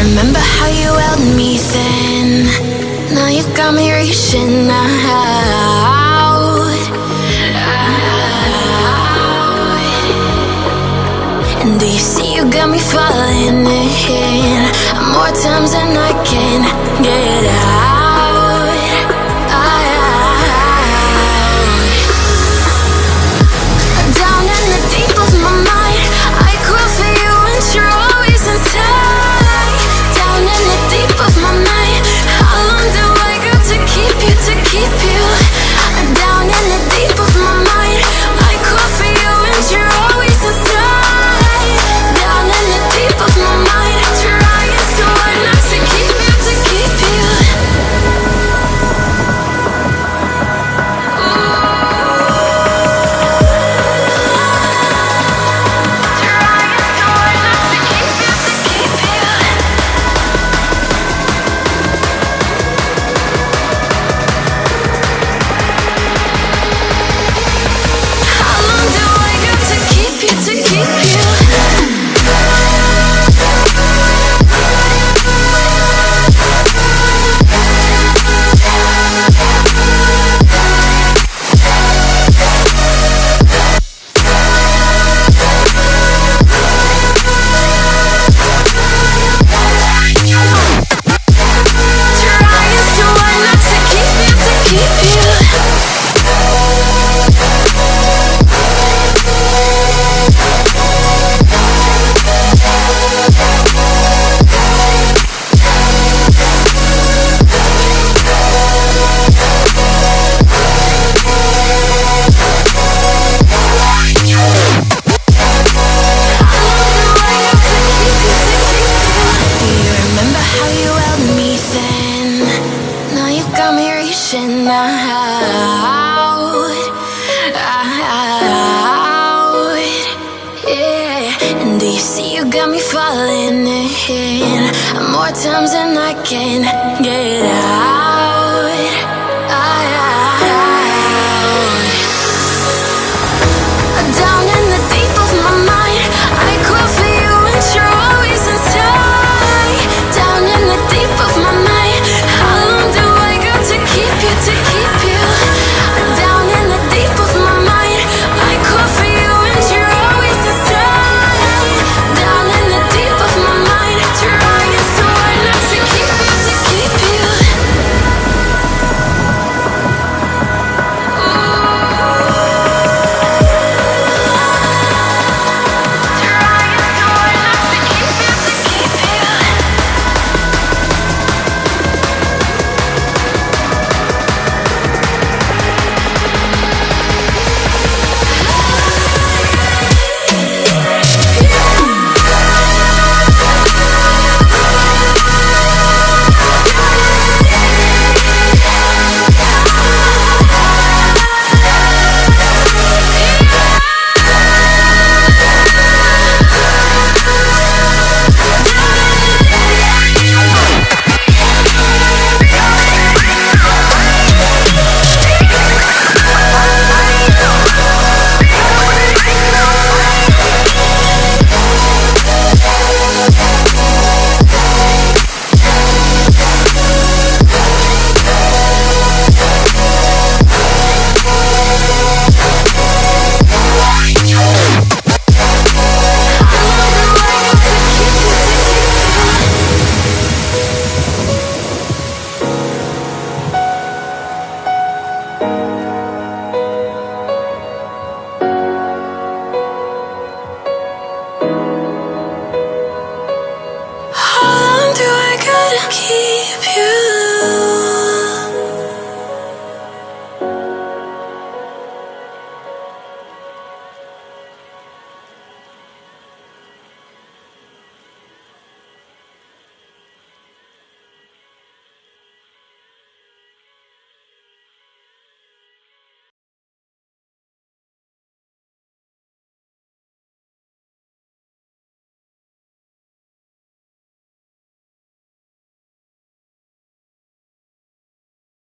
remember how you held me then? Now you got me reaching out. And do you see you got me falling in more times than I can get out. Down in the deep of my mind, I crawl for you and you're always inside. Down in the deep of my mind, how long do I got to keep you, to keep you? Down in the deep of my mind, I crawl for you and you're always inside. Down in the deep of my mind, trying so hard not to keep you, to keep you. And do you see you got me falling in more times than I can get out.